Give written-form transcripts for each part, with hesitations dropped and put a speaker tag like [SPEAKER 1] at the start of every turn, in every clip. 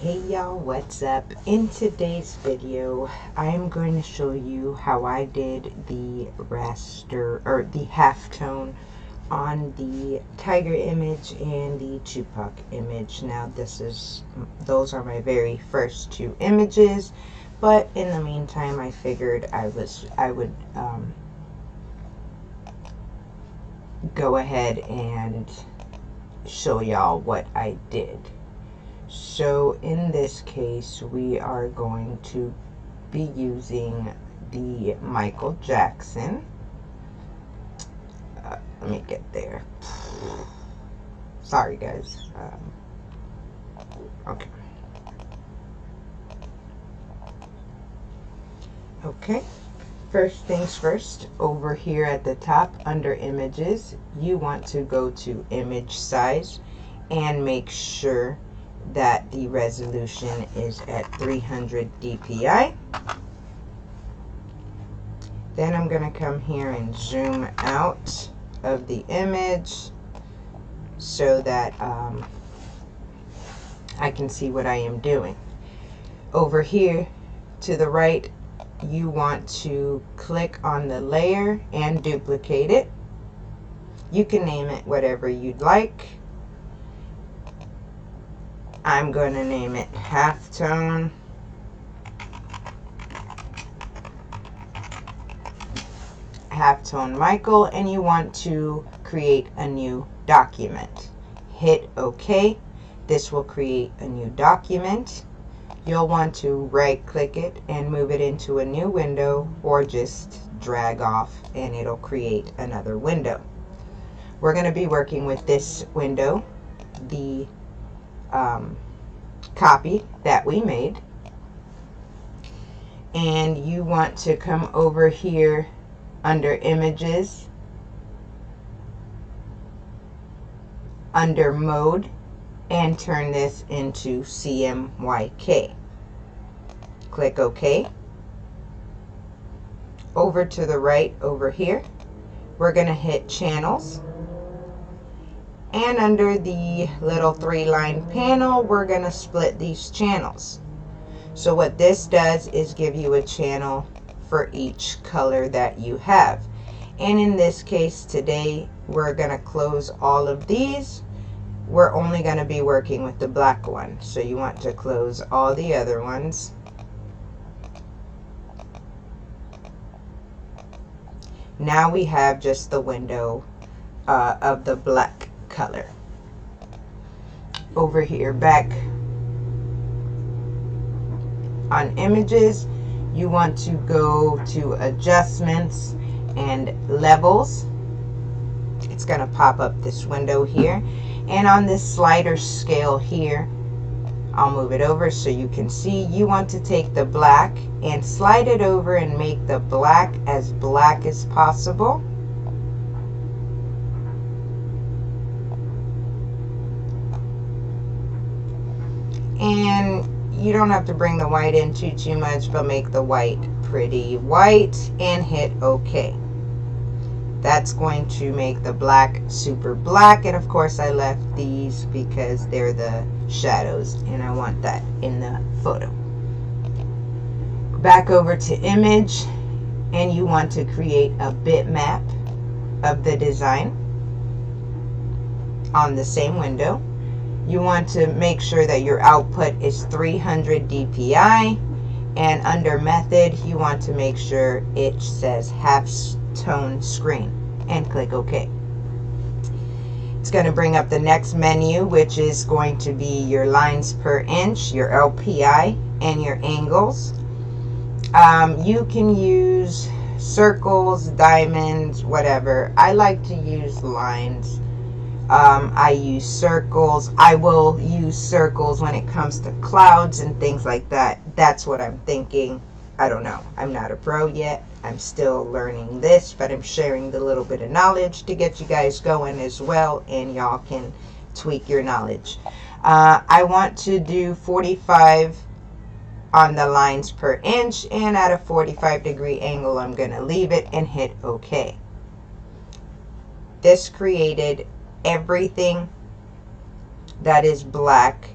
[SPEAKER 1] Hey y'all, what's up? In today's video, I'm going to show you how I did the raster or the halftone on the tiger image and the Tupac image. Now those are my very first two images, but in the meantime I figured I would go ahead and show y'all what I did. So in this case, we are going to be using the Michael Jackson. Let me get there. Sorry guys. Okay. Okay. First things first, over here at the top under images, you want to go to image size and make sure that the resolution is at 300 dpi. Then I'm going to come here and zoom out of the image so that I can see what I am doing. Over here to the right, you want to click on the layer and duplicate it. You can name it whatever you'd like. I'm going to name it Halftone. Halftone Michael, and you want to create a new document. Hit OK. This will create a new document. You'll want to right click it and move it into a new window, or just drag off and it'll create another window. We're going to be working with this window, the copy that we made, and you want to come over here under images, under mode, and turn this into CMYK. Click OK. Over to the right over here, we're going to hit channels. And under the little 3-line panel, we're going to split these channels. So what this does is give you a channel for each color that you have. And in this case today, we're going to close all of these. We're only going to be working with the black one. So you want to close all the other ones. Now we have just the window of the black color. Over here, back on images, you want to go to adjustments and levels. It's going to pop up this window here, and on this slider scale here, I'll move it over so you can see. You want to take the black and slide it over and make the black as possible. And you don't have to bring the white in too much, but make the white pretty white and hit OK. That's going to make the black super black, and of course I left these because they're the shadows and I want that in the photo. Back over to image, and you want to create a bitmap of the design on the same window. You want to make sure that your output is 300 dpi, and under method you want to make sure it says halftone screen and click OK. It's going to bring up the next menu, which is going to be your lines per inch, your LPI, and your angles. You can use circles, diamonds, whatever. I like to use lines. I use circles. I will use circles when it comes to clouds and things like that. That's what I'm thinking. I don't know. I'm not a pro yet. I'm still learning this, but I'm sharing the little bit of knowledge to get you guys going as well, and y'all can tweak your knowledge. I want to do 45 on the lines per inch, and at a 45-degree angle I'm going to leave it and hit OK. This created everything that is black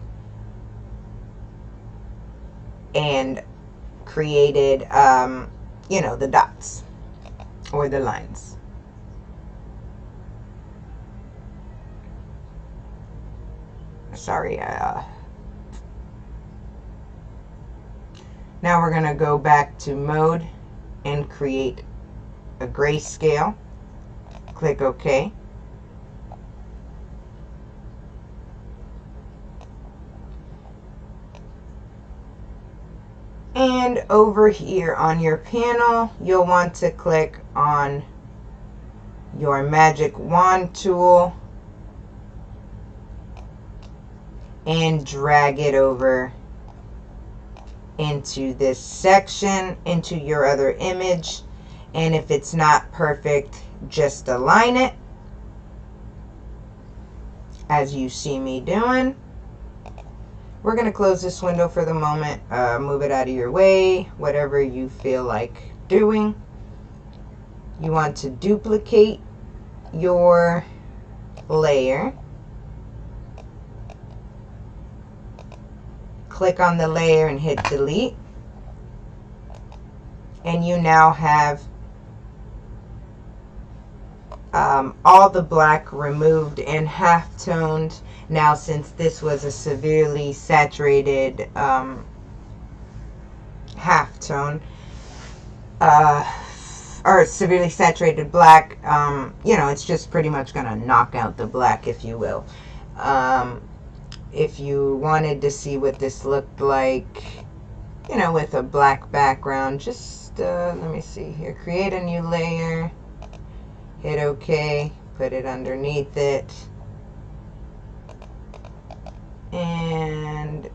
[SPEAKER 1] and created, you know, the dots or the lines. Sorry. Now we're going to go back to mode and create a grayscale. Click OK. And over here on your panel, you'll want to click on your magic wand tool and drag it over into this section, into your other image. And if it's not perfect, just align it as you see me doing. We're going to close this window for the moment, move it out of your way, whatever you feel like doing. You want to duplicate your layer. Click on the layer and hit delete. And you now have all the black removed and half-toned. Now, since this was a severely saturated half-tone, or severely saturated black, you know, it's just pretty much going to knock out the black, if you will. If you wanted to see what this looked like, you know, with a black background, just, let me see here, create a new layer, hit OK, put it underneath it, and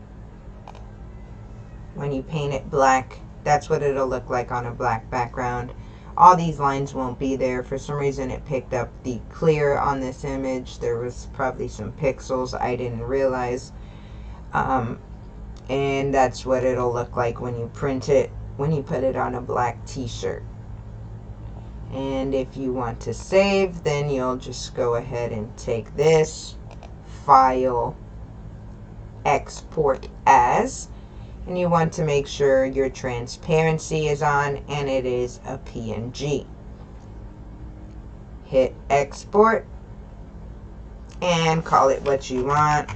[SPEAKER 1] when you paint it black, that's what it'll look like on a black background. All these lines won't be there. For some reason it picked up the clear on this image. There was probably some pixels I didn't realize. And that's what it'll look like when you print it, when you put it on a black t-shirt. And if you want to save, then you'll just go ahead and take this, file, export as, and you want to make sure your transparency is on and it is a PNG. Hit export and call it what you want.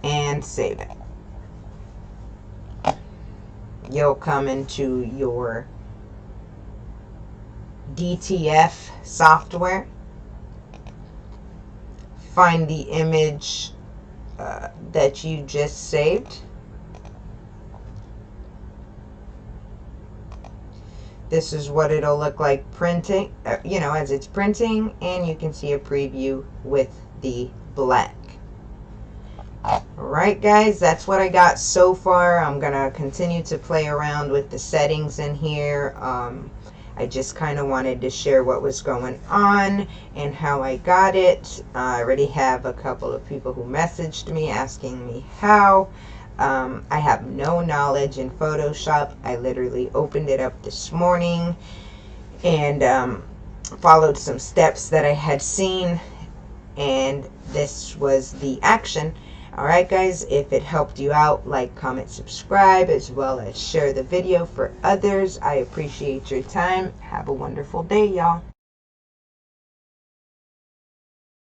[SPEAKER 1] And save it. You'll come into your DTF software, find the image that you just saved. This is what it'll look like printing, you know, as it's printing, and you can see a preview with the black. Alright guys, that's what I got so far. I'm gonna continue to play around with the settings in here. I just kind of wanted to share what was going on and how I got it. I already have a couple of people who messaged me asking me how. I have no knowledge in Photoshop. I literally opened it up this morning and followed some steps that I had seen, and this was the action. Alright guys, if it helped you out, like, comment, subscribe, as well as share the video for others. I appreciate your time. Have a wonderful day, y'all.